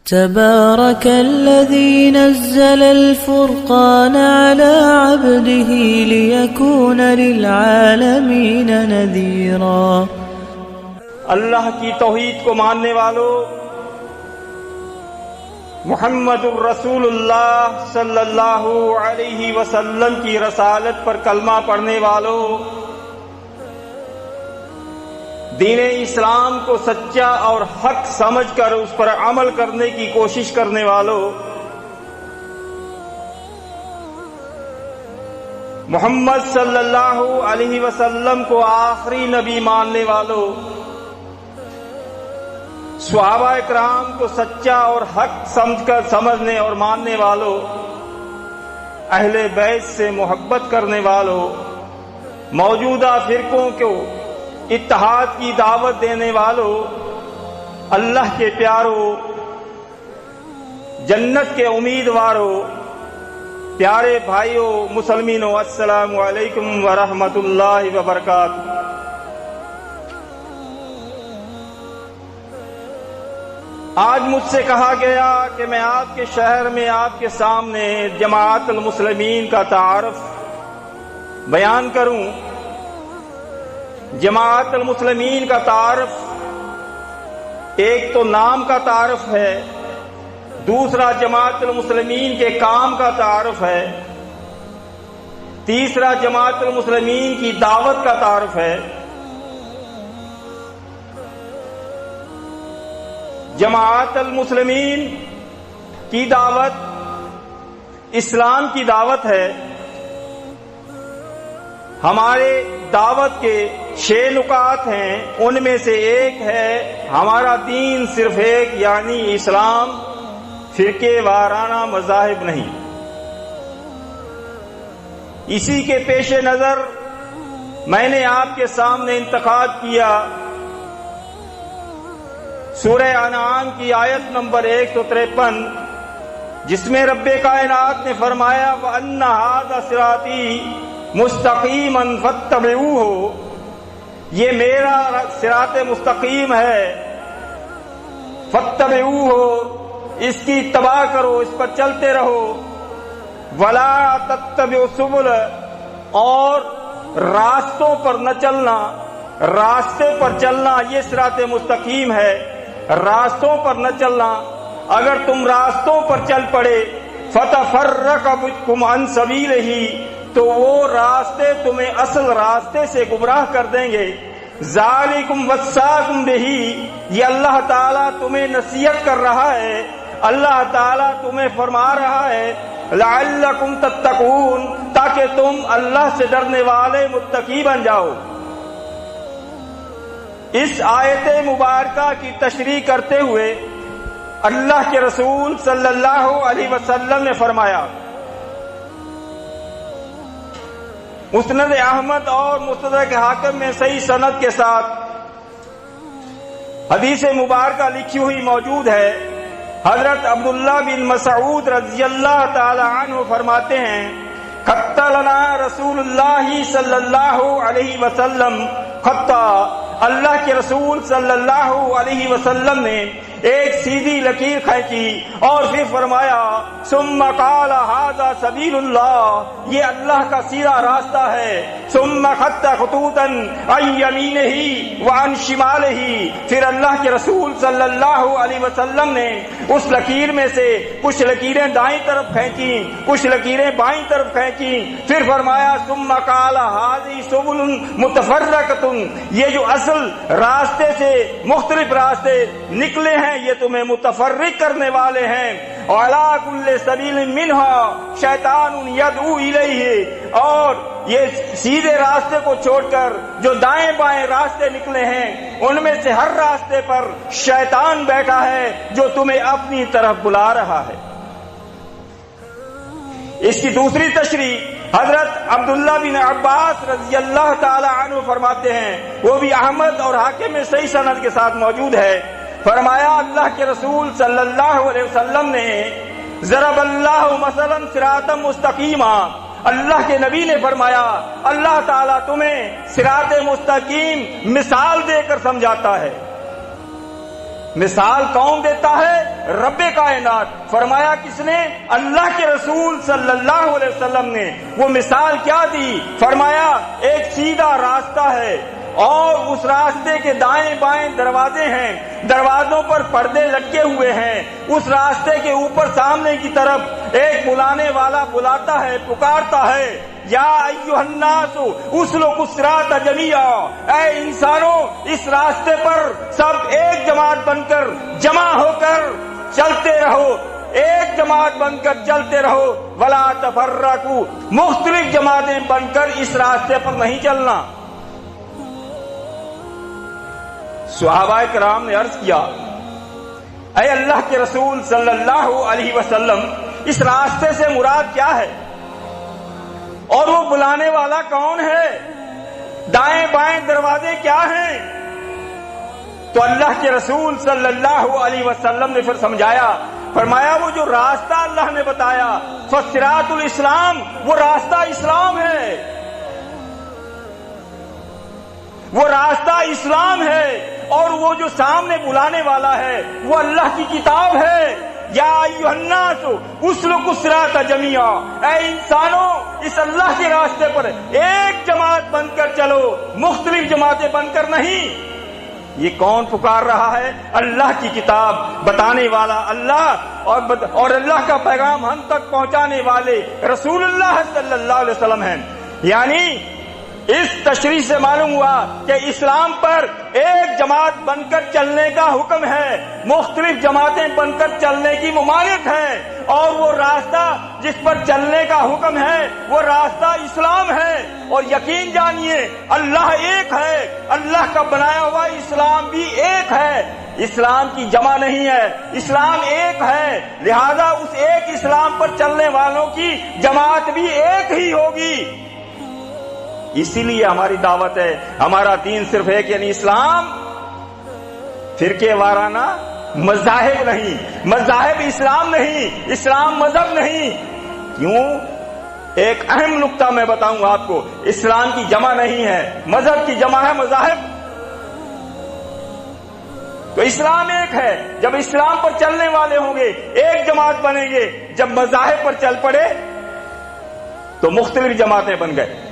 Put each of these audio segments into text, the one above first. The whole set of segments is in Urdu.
تبارك الذي نزل الفرقان على عبده ليكون للعالمين نذيرا۔ اللہ کی توحید کو ماننے والوں، محمد الرسول اللہ صلی اللہ علیہ وسلم کی رسالت پر کلمہ پڑھنے والوں، دین اسلام کو سچا اور حق سمجھ کر اس پر عمل کرنے کی کوشش کرنے والوں، محمد صلی اللہ علیہ وسلم کو آخری نبی ماننے والوں، صحابہ اکرام کو سچا اور حق سمجھنے اور ماننے والوں، اہل بیت سے محبت کرنے والوں، موجودہ فرقوں کو اتحاد کی دعوت دینے والوں، اللہ کے پیاروں، جنت کے امیدواروں، پیارے بھائیوں مسلمینوں، السلام علیکم ورحمۃ اللہ وبرکاتہ۔ آج مجھ سے کہا گیا کہ میں آپ کے شہر میں آپ کے سامنے جماعت المسلمین کا تعارف بیان کروں۔ جماعت المسلمین کا تعارف ایک تو نام کا تعارف ہے، دوسرا جماعت المسلمین کے کام کا تعارف ہے، تیسرا جماعت المسلمین کی دعوت کا تعارف ہے۔ جماعت المسلمین کی دعوت اسلام کی دعوت ہے۔ ہمارے دعوت کے 6 نکات ہیں، ان میں سے ایک ہے ہمارا دین صرف ایک یعنی اسلام، فرقے وارانہ مذاہب نہیں۔ اسی کے پیش نظر میں نے آپ کے سامنے انتخاب کیا سورہ انعام کی آیت نمبر 153، جس میں رب کائنات نے فرمایا وَأَنَّ هَذَا صِرَاطِي مستقیماً فاتبعوہ، یہ میرا صراط مستقیم ہے، فاتبعوہ، اس کی اتباع کرو، اس پر چلتے رہو، ولا تتبعوا السبل، اور راستوں پر نہ چلنا، راستے پر چلنا یہ صراط مستقیم ہے، راستوں پر نہ چلنا۔ اگر تم راستوں پر چل پڑے فتفرق بکم عن سبیلہ، تو وہ راستے تمہیں اصل راستے سے گمراہ کر دیں گے۔ ذالکم وصاکم بہ، یہ اللہ تعالیٰ تمہیں نصیحت کر رہا ہے، اللہ تعالیٰ تمہیں فرما رہا ہے لعلکم تتقون، تاکہ تم اللہ سے ڈرنے والے متقی بن جاؤ۔ اس آیت مبارکہ کی تشریح کرتے ہوئے اللہ کے رسول صلی اللہ علیہ وسلم نے فرمایا، مسند احمد اور مستدرک حاکم میں صحیح سند کے ساتھ حدیث مبارکہ لکھی ہوئی موجود ہے۔ حضرت عبداللہ بن مسعود رضی اللہ تعالی عنہ فرماتے ہیں خط لنا رسول اللہ صلی اللہ علیہ وسلم خطا، اللہ کے رسول صلی اللہ علیہ وسلم نے ایک سیدھی لکیر کھینچی اور پھر فرمایا ثم قال ھذا سبیل اللہ، یہ اللہ کا سیدھا راستہ ہے۔ ثم خط خطوطا عن یمینہ وعن شمالہ، پھر اللہ کے رسول صلی اللہ علیہ وسلم نے اس لکیر میں سے کچھ لکیریں دائیں طرف کھینچی، کچھ لکیریں بائیں طرف کھینچی، پھر فرمایا ثم قال ھذی سبل متفرقۃ، یہ جو اصل راستے سے مختلف راستے نکلے ہیں یہ تمہیں متفرق کرنے والے ہیں۔ وعلی کل سبیل منھا شیطان یدعو الیہ، اور یہ سیدھے راستے کو چھوڑ کر جو دائیں بائیں راستے نکلے ہیں ان میں سے ہر راستے پر شیطان بیٹھا ہے جو تمہیں اپنی طرف بلا رہا ہے۔ اس کی دوسری تشریح حضرت عبداللہ بن عباس رضی اللہ تعالی عنہ فرماتے ہیں، وہ بھی احمد اور حاکم میں صحیح سند کے ساتھ موجود ہے۔ فرمایا اللہ کے رسول صلی اللہ علیہ وسلم نے ضرب اللہ مثلا صراطا مستقیما، اللہ کے نبی نے فرمایا اللہ تعالیٰ تمہیں صراط مستقیم مثال دے کر سمجھاتا ہے۔ مثال کون دیتا ہے؟ رب کائنات۔ فرمایا کس نے؟ اللہ کے رسول صلی اللہ علیہ وسلم نے۔ وہ مثال کیا دی؟ فرمایا ایک سیدھا راستہ ہے اور اس راستے کے دائیں بائیں دروازے ہیں، دروازوں پر پردے لٹکے ہوئے ہیں۔ اس راستے کے اوپر سامنے کی طرف ایک بلانے والا بلاتا ہے، پکارتا ہے، یا ایھا الناس اسلکوا الصراط جمیعا، اے انسانوں اس راستے پر سب ایک جماعت بن کر جمع ہو کر چلتے رہو، ایک جماعت بن کر چلتے رہو، ولا تفرقوا، مختلف جماعتیں بن کر اس راستے پر نہیں چلنا۔ صحابہ کرام نے عرض کیا، اے اللہ کے رسول صلی اللہ علیہ وسلم، اس راستے سے مراد کیا ہے اور وہ بلانے والا کون ہے؟ دائیں بائیں دروازے کیا ہیں؟ تو اللہ کے رسول صلی اللہ علیہ وسلم نے پھر سمجھایا، فرمایا وہ جو راستہ اللہ نے بتایا فصراط الاسلام، وہ راستہ اسلام ہے، وہ راستہ اسلام ہے، اور وہ جو سامنے بلانے والا ہے وہ اللہ کی کتاب ہے۔ یا ایھا الناس اسلکوا الصراط جمیعا، اے انسانوں اس اللہ کے راستے پر ایک جماعت بن کر چلو، مختلف جماعتیں بن کر نہیں۔ یہ کون پکار رہا ہے؟ اللہ کی کتاب بتانے والا اللہ، اور اللہ کا پیغام ہم تک پہنچانے والے رسول اللہ صلی اللہ علیہ وسلم ہیں۔ یعنی اس تشریح سے معلوم ہوا کہ اسلام پر ایک جماعت بن کر چلنے کا حکم ہے، مختلف جماعتیں بن کر چلنے کی ممانعت ہے، اور وہ راستہ جس پر چلنے کا حکم ہے وہ راستہ اسلام ہے۔ اور یقین جانیے اللہ ایک ہے، اللہ کا بنایا ہوا اسلام بھی ایک ہے، اسلام کی جمع نہیں ہے، اسلام ایک ہے، لہذا اس ایک اسلام پر چلنے والوں کی جماعت بھی ایک ہی ہوگی۔ اسی لیے ہماری دعوت ہے، ہمارا دین صرف ایک، یعنی اسلام، فرقے وارانہ مذاہب نہیں، مذاہب اسلام نہیں، اسلام مذہب نہیں۔ کیوں؟ ایک اہم نقطہ میں بتاؤں آپ کو، اسلام کی جمع نہیں ہے، مذہب کی جمع ہے مذاہب۔ تو اسلام ایک ہے، جب اسلام پر چلنے والے ہوں گے ایک جماعت بنیں گے، جب مذاہب پر چل پڑے تو مختلف جماعتیں بن گئے۔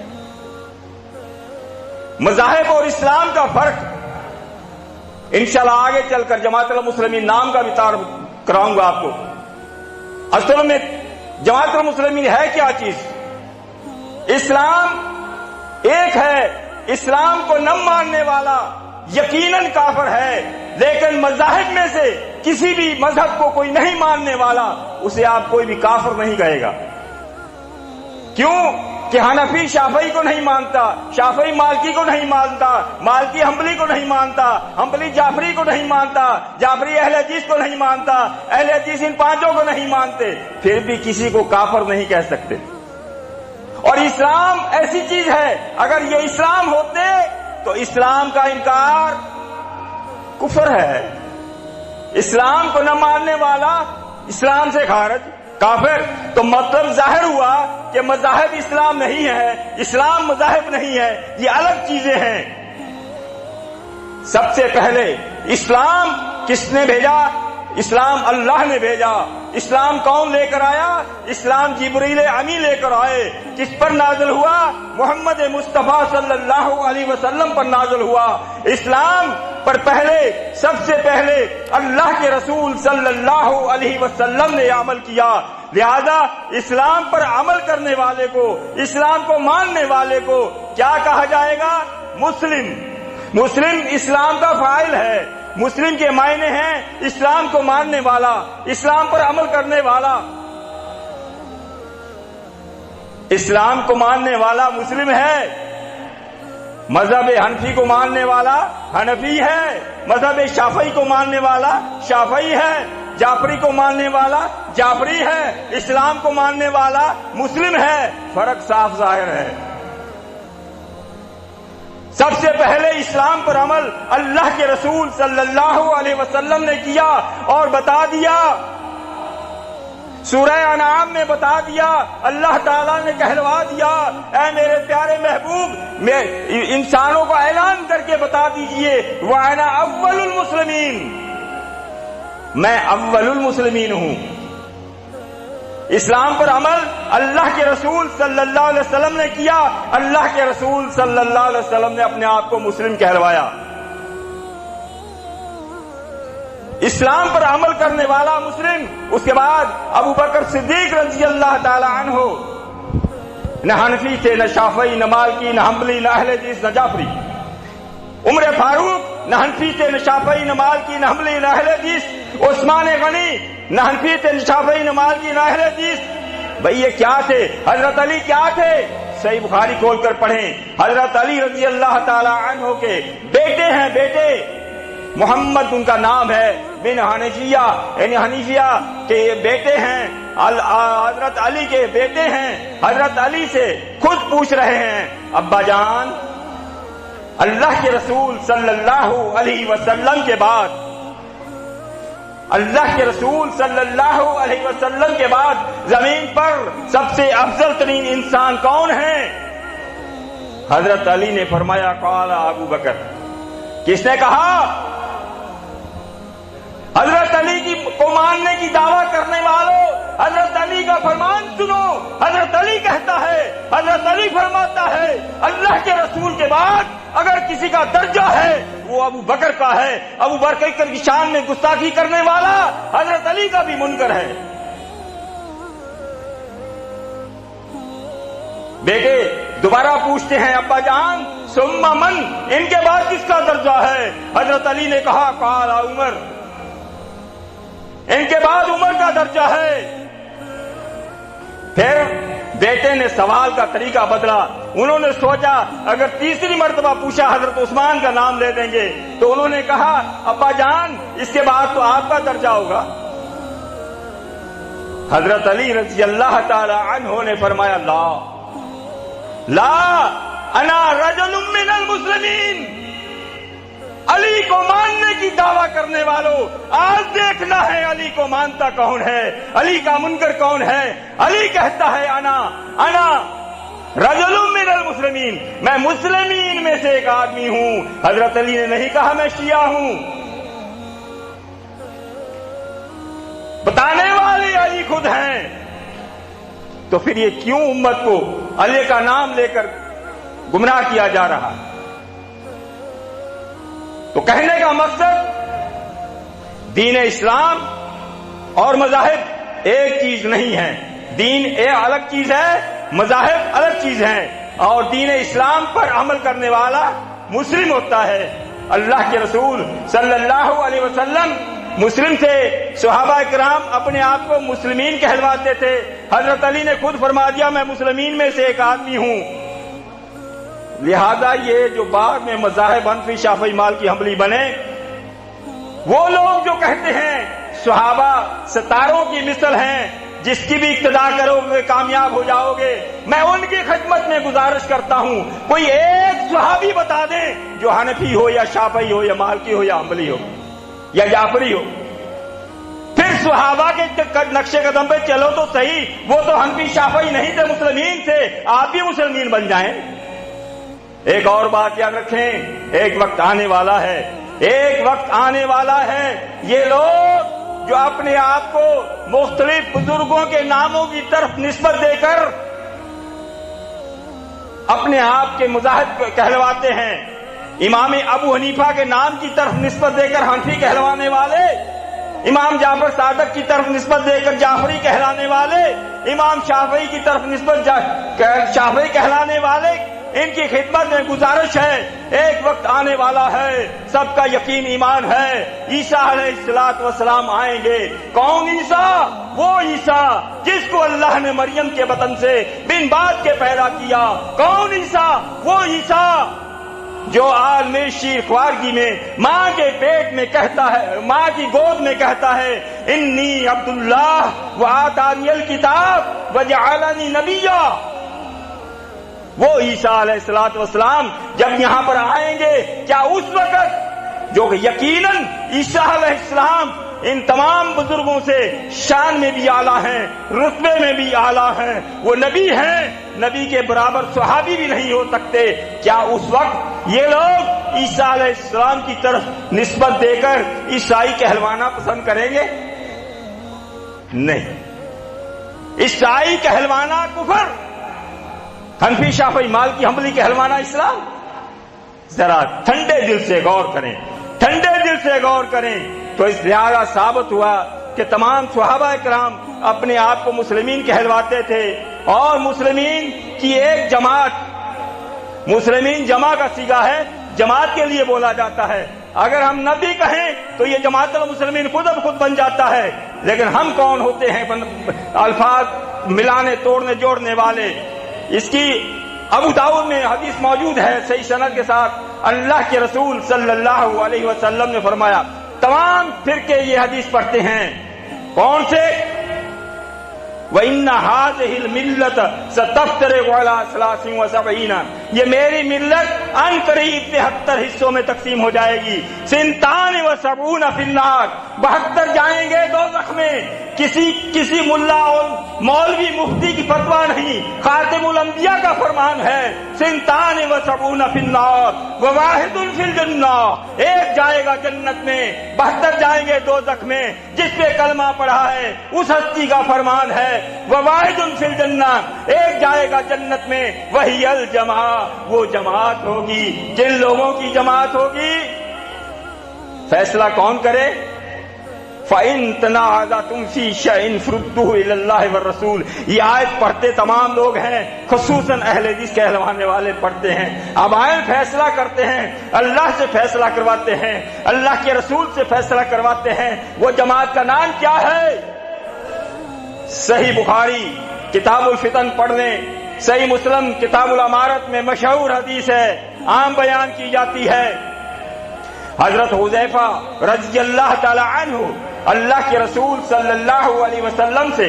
مذاہب اور اسلام کا فرق انشاءاللہ آگے چل کر جماعت المسلمین نام کا بھی تعارف کراؤں گا آپ کو۔ اصل میں جماعت المسلمین ہے کیا چیز؟ اسلام ایک ہے، اسلام کو نہ ماننے والا یقیناً کافر ہے، لیکن مذاہب میں سے کسی بھی مذہب کو کوئی نہیں ماننے والا اسے آپ کوئی بھی کافر نہیں کہے گا۔ کیوں؟ کہ حنفی شافعی کو نہیں مانتا، شافعی مالکی کو نہیں مانتا، مالکی حنبلی کو نہیں مانتا، حنبلی جعفری کو نہیں مانتا، جعفری اہل حدیث کو نہیں مانتا، اہل حدیث ان پانچوں کو نہیں مانتے، پھر بھی کسی کو کافر نہیں کہہ سکتے۔ اور اسلام ایسی چیز ہے، اگر یہ اسلام ہوتے تو اسلام کا انکار کفر ہے، اسلام کو نہ ماننے والا اسلام سے خارج، کافر۔ تو مطلب ظاہر ہوا کہ مذاہب اسلام نہیں ہے، اسلام مذاہب نہیں ہے، یہ الگ چیزیں ہیں۔ سب سے پہلے اسلام کس نے بھیجا؟ اسلام اللہ نے بھیجا۔ اسلام کون لے کر آیا؟ اسلام جبریل امی لے کر آئے۔ کس پر نازل ہوا؟ محمد مصطفیٰ صلی اللہ علیہ وسلم پر نازل ہوا۔ اسلام پر پہلے، سب سے پہلے اللہ کے رسول صلی اللہ علیہ وسلم نے عمل کیا، لہذا اسلام پر عمل کرنے والے کو، اسلام کو ماننے والے کو کیا کہا جائے گا؟ مسلم۔ مسلم اسلام کا فاعل ہے، مسلم کے معنی ہیں اسلام کو ماننے والا، اسلام پر عمل کرنے والا۔ اسلام کو ماننے والا مسلم ہے، مذہب حنفی کو ماننے والا حنفی ہے، مذہب شافعی کو ماننے والا شافعی ہے، جعفری کو ماننے والا جعفری ہے، اسلام کو ماننے والا مسلم ہے۔ فرق صاف ظاہر ہے۔ سب سے پہلے اسلام پر عمل اللہ کے رسول صلی اللہ علیہ وسلم نے کیا اور بتا دیا، سورہ انعام میں بتا دیا، اللہ تعالیٰ نے کہلوا دیا، اے میرے پیارے محبوب، میں انسانوں کو اعلان کر کے بتا دیجئے وَأَنَا أَوَّلُ الْمُسْلِمِينَ، میں اول المسلمین ہوں. اسلام پر عمل اللہ کے رسول صلی اللہ علیہ وسلم نے کیا. اللہ کے رسول صلی اللہ علیہ وسلم نے اپنے آپ کو مسلم کہلوایا. اسلام پر عمل کرنے والا مسلم. اس کے بعد ابو بکر صدیق رضی اللہ تعالی عنہ، نہ حنفی تھے، نہ شافعی، نہ مالکی، نہ حنبلی، نہ اہل حدیث، نہ جعفری. عمر فاروق نہ حنفی تھے، نہ شافعی، نہ مالکی، نہ حنبلی، نہ اہل حدیث. عثمان غنی نہ حنفی تھے، نہ شافعی، نہ مالکی، نہ اہل حدیث. بھئی یہ کیا تھے؟ حضرت علی کیا تھے؟ صحیح بخاری کھول کر پڑھیں. حضرت علی رضی اللہ تعالی عنہ کے بیٹے ہیں، بیٹے. محمد ان کا نام ہے، بن حنیفیہ، یعنی حنیفیہ کے بیٹے ہیں. حضرت علی کے بیٹے ہیں. حضرت علی سے خود پوچھ رہے ہیں، ابا جان، اللہ کے رسول صلی اللہ علیہ وسلم کے بعد، اللہ کے رسول صلی اللہ علیہ وسلم کے بعد زمین پر سب سے افضل ترین انسان کون ہے؟ حضرت علی نے فرمایا قال ابو بکر. کس نے کہا؟ حضرت علی کو ماننے کی دعویٰ کرنے والوں، حضرت علی کا فرمان سنو. حضرت علی کہتا ہے، حضرت علی فرماتا ہے، اللہ کے رسول کے بعد اگر کسی کا درجہ ہے وہ ابو بکر کا ہے. ابو بکر کی شان میں گستاخی کرنے والا حضرت علی کا بھی منکر ہے. بیٹے دوبارہ پوچھتے ہیں، ابا جان ثم من، ان کے بعد کس کا درجہ ہے؟ حضرت علی نے کہا قال عمر، ان کے بعد عمر کا درجہ ہے. پھر بیٹے نے سوال کا طریقہ بدلا. انہوں نے سوچا اگر تیسری مرتبہ پوچھا حضرت عثمان کا نام لے دیں گے، تو انہوں نے کہا ابا جان اس کے بعد تو آپ کا درجہ ہوگا. حضرت علی رضی اللہ تعالی عنہ نے فرمایا لا انا رجل من المسلمین. علی کو ماننے کی دعویٰ کرنے والوں، آج دیکھنا ہے علی کو مانتا کون ہے، علی کا منکر کون ہے. علی کہتا ہے انا رجل من المسلمین، میں مسلمین میں سے ایک آدمی ہوں. حضرت علی نے نہیں کہا میں شیعہ ہوں. بتانے والے علی خود ہیں. تو پھر یہ کیوں امت کو علی کا نام لے کر گمراہ کیا جا رہا؟ تو کہنے کا مقصد دین اسلام اور مذاہب ایک چیز نہیں ہے. دین ایک الگ چیز ہے، مذاہب الگ چیز ہیں. اور دین اسلام پر عمل کرنے والا مسلم ہوتا ہے. اللہ کے رسول صلی اللہ علیہ وسلم مسلم تھے. صحابہ کرام اپنے آپ کو مسلمین کہلواتے تھے. حضرت علی نے خود فرما دیا میں مسلمین میں سے ایک آدمی ہوں. لہذا یہ جو بعد میں مذاہب حنفی، شافعی، مالکی، حنبلی بنے، وہ لوگ جو کہتے ہیں صحابہ ستاروں کی مثل ہیں، جس کی بھی اقتدا کرو گے کامیاب ہو جاؤ گے، میں ان کی خدمت میں گزارش کرتا ہوں کوئی ایک صحابی بتا دیں جو حنفی ہو یا شافعی ہو یا مالکی ہو یا حنبلی ہو یا جعفری ہو. پھر صحابہ کے نقشے قدم پہ چلو تو صحیح. وہ تو حنفی شافعی نہیں تھے، مسلمین تھے. آپ بھی مسلمین بن جائیں. ایک اور بات یاد رکھیں، ایک وقت آنے والا ہے، ایک وقت آنے والا ہے یہ لوگ جو اپنے آپ کو مختلف بزرگوں کے ناموں کی طرف نسبت دے کر اپنے آپ کے مذاہب کہلواتے ہیں. امام ابو حنیفہ کے نام کی طرف نسبت دے کر حنفی کہلوانے والے، امام جعفر صادق کی طرف نسبت دے کر جعفری کہلانے والے، امام شافعی کی طرف نسبت شافعی کہلانے والے، ان کی خدمت میں گزارش ہے ایک وقت آنے والا ہے، سب کا یقین ایمان ہے، عیسیٰ علیہ الصلوۃ والسلام آئیں گے. کون عیسیٰ؟ وہ عیسیٰ جس کو اللہ نے مریم کے بطن سے بن بات کے پیدا کیا. کون عیسیٰ؟ وہ عیسیٰ جو عالم شیر خوارگی میں ماں کے پیٹ میں کہتا ہے، ماں کی گود میں کہتا ہے انی عبداللہ وآتانی الکتاب وجعلنی نبیا. وہ عیسیٰ علیہ الصلوۃ والسلام جب یہاں پر آئیں گے، کیا اس وقت جو یقیناً عیسیٰ علیہ السلام ان تمام بزرگوں سے شان میں بھی اعلیٰ ہیں، رتبے میں بھی اعلیٰ ہیں، وہ نبی ہیں، نبی کے برابر صحابی بھی نہیں ہو سکتے، کیا اس وقت یہ لوگ عیسیٰ علیہ السلام کی طرف نسبت دے کر عیسائی کہلوانا پسند کریں گے؟ نہیں، عیسائی کہلوانا کفر، حنفی شافعی مالکی حنبلی کہلوانا اسلام۔ ذرا ٹھنڈے دل سے غور کریں، ٹھنڈے دل سے غور کریں تو اس لہذا ثابت ہوا کہ تمام صحابہ کرام اپنے آپ کو مسلمین کہلواتے تھے، اور مسلمین کی ایک جماعت، مسلمین جمع کا صیغہ ہے، جماعت کے لیے بولا جاتا ہے، اگر ہم نہ بھی کہیں تو یہ جماعت المسلمین خود اب خود بن جاتا ہے، لیکن ہم کون ہوتے ہیں الفاظ ملانے توڑنے جوڑنے والے؟ اس کی ابو داؤد میں حدیث موجود ہے صحیح سند کے ساتھ، اللہ کے رسول صلی اللہ علیہ وسلم نے فرمایا، تمام فرقے یہ حدیث پڑھتے ہیں، کون سے؟ وَإِنَّ هَذِهِ الْمِلَّةَ سَتَفْتَرِقُ عَلَى 73، یہ میری ملت ان قریب 73 حصوں میں تقسیم ہو جائے گی، 72 فی النار، 72 جائیں گے دوزخ میں۔ کسی ملا اور مولوی مفتی کی فتویٰ نہیں، خاتم الانبیاء کا فرمان ہے، 72 فی النار وواحد فی الجنہ، ایک جائے گا جنت میں، 72 جائیں گے دوزخ میں۔ جس پہ کلمہ پڑھا ہے اس ہستی کا فرمان ہے وواحد فی الجنہ، ایک جائے گا جنت میں، وہی الجماع، وہ جماعت ہوگی، جن لوگوں کی جماعت ہوگی۔ فیصلہ کون کرے؟ فَإِن تَنَازَعْتُمْ فِي شَيْءٍ فَرُدُّوهُ إِلَى اللَّهِ وَالرَّسُولِ، یہ آیت پڑھتے تمام لوگ ہیں، خصوصاً اہل حدیث کہلوانے والے پڑھتے ہیں۔ اب آئیں فیصلہ کرتے ہیں، اللہ سے فیصلہ کرواتے ہیں، اللہ کے رسول سے فیصلہ کرواتے ہیں۔ وہ جماعت کا نام کیا ہے؟ صحیح بخاری کتاب الفتن پڑھ لیں، صحیح مسلم کتاب الامارت میں مشہور حدیث ہے، عام بیان کی جاتی ہے۔ حضرت حذیفہ رضی اللہ تعالی عنہ اللہ کے رسول صلی اللہ علیہ وسلم سے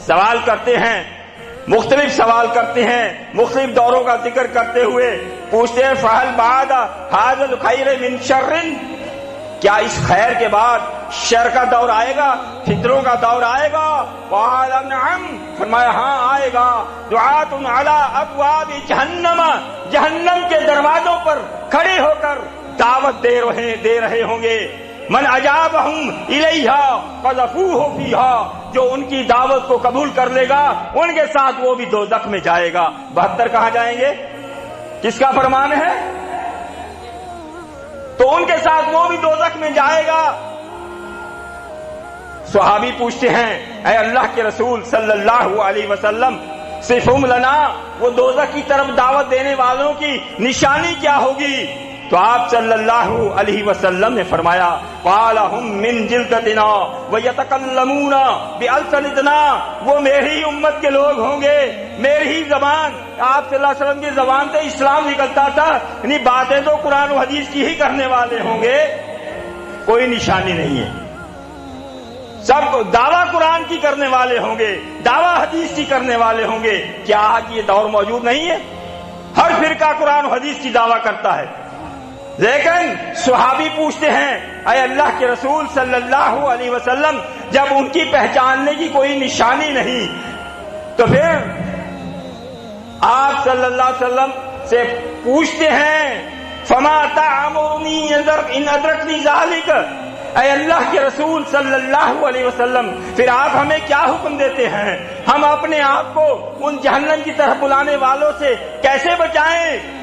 سوال کرتے ہیں، مختلف سوال کرتے ہیں، مختلف دوروں کا ذکر کرتے ہوئے پوچھتے ہیں، فَهَلْ بَعْدَ هَذَا الْخَيْرِ مِنْ شَرٍّ، کیا اس خیر کے بعد شر کا دور آئے گا، فتنوں کا دور آئے گا؟ قَالَ نَعَمْ، فرمایا ہاں آئے گا، دُعَاةٌ عَلَىٰ أَبْوَابِ جَهَنَّمَ، جہنم کے دروازوں پر کھڑے ہو کر دعوت دے رہے ہوں گے، من اجابہم الیہا قذفوہ فیہا، جو ان کی دعوت کو قبول کر لے گا ان کے ساتھ وہ بھی دوزخ میں جائے گا۔ 72 کہاں جائیں گے؟ کس کا فرمان ہے؟ تو ان کے ساتھ وہ بھی دوزخ میں جائے گا۔ صحابی پوچھتے ہیں، اے اللہ کے رسول صلی اللہ علیہ وسلم، صفہم لنا، وہ دوزخ کی طرف دعوت دینے والوں کی نشانی کیا ہوگی؟ تو آپ صلی اللہ علیہ وسلم نے فرمایا، قال ہم من جلدتنا ویتکلمون بألسنتنا، وہ میری امت کے لوگ ہوں گے، میری ہی زبان، آپ صلی اللہ علیہ وسلم کی زبان سے اسلام نکلتا تھا، یعنی باتیں تو قرآن و حدیث کی ہی کرنے والے ہوں گے، کوئی نشانی نہیں ہے، سب دعویٰ قرآن کی کرنے والے ہوں گے، دعویٰ حدیث کی کرنے والے ہوں گے۔ کیا آج یہ دور موجود نہیں ہے؟ ہر فرقہ قرآن و حدیث کی دعویٰ کرتا ہے، لیکن صحابی پوچھتے ہیں، اے اللہ کے رسول صلی اللہ علیہ وسلم، جب ان کی پہچاننے کی کوئی نشانی نہیں تو پھر آپ صلی اللہ علیہ وسلم سے پوچھتے ہیں، فما تعمرنی ان ادرکنی ذالک، اے اللہ کے رسول صلی اللہ علیہ وسلم، پھر آپ ہمیں کیا حکم دیتے ہیں؟ ہم اپنے آپ کو ان جہنم کی طرف بلانے والوں سے کیسے بچائیں؟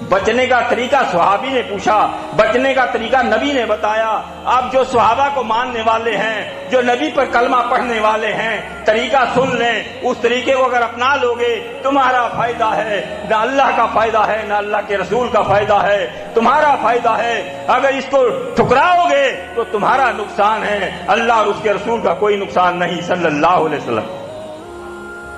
بچنے کا طریقہ صحابی نے پوچھا، بچنے کا طریقہ نبی نے بتایا۔ اب جو صحابہ کو ماننے والے ہیں، جو نبی پر کلمہ پڑھنے والے ہیں، طریقہ سن لیں، اس طریقے کو اگر اپنا لوگے تمہارا فائدہ ہے، نہ اللہ کا فائدہ ہے نہ اللہ کے رسول کا فائدہ ہے، تمہارا فائدہ ہے۔ اگر اس کو ٹھکراؤ گے تو تمہارا نقصان ہے، اللہ اور اس کے رسول کا کوئی نقصان نہیں صلی اللہ علیہ وسلم۔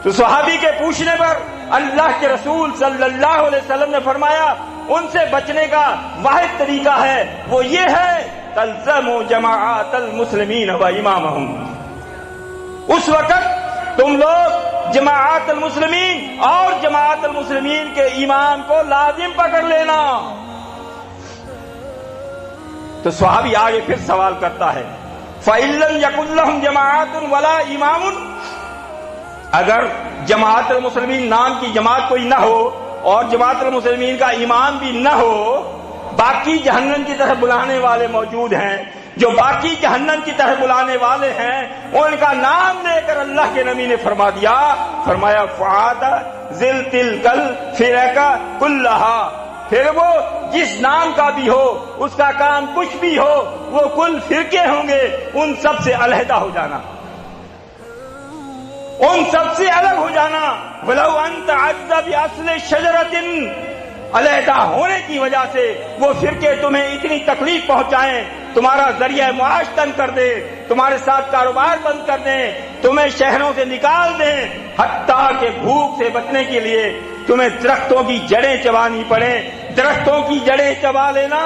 تو صحابی کے پوچھنے پر اللہ کے رسول صلی اللہ علیہ وسلم نے فرمایا، ان سے بچنے کا واحد طریقہ ہے، وہ یہ ہے، تلزموا جماعت المسلمین و امامہم، اس وقت تم لوگ جماعت المسلمین اور جماعت المسلمین کے امام کو لازم پکڑ لینا۔ تو صحابی آگے پھر سوال کرتا ہے فَإِلَّمْ يَكُنْ لَهُمْ جَمَاعَةٌ وَلَا إِمَامٌ، اگر جماعت المسلمین نام کی جماعت کوئی نہ ہو اور جماعت المسلمین کا امام بھی نہ ہو، باقی جہنم کی طرف بلانے والے موجود ہیں، جو باقی جہنم کی طرف بلانے والے ہیں ان کا نام لے کر اللہ کے نبی نے فرمایا فعاد ذل تلکل فرقہ کلہا، پھر وہ جس نام کا بھی ہو، اس کا کام کچھ بھی ہو، وہ کل فرقے ہوں گے، ان سب سے علیحدہ ہو جانا، ان سب سے الگ ہو جانا۔ وَلَوْ أَنْتَ عَزَّ بِأَصْلِ شَجَرَةٍ، علیحدہ ہونے کی وجہ سے وہ فرقے تمہیں اتنی تکلیف پہنچائیں، تمہارا ذریعہ معاش تنگ کر دیں، تمہارے ساتھ کاروبار بند کر دیں، تمہیں شہروں سے نکال دیں، حتیٰ کہ بھوک سے بچنے کے لیے تمہیں درختوں کی جڑیں چبانی پڑیں، درختوں کی جڑیں چبا لینا۔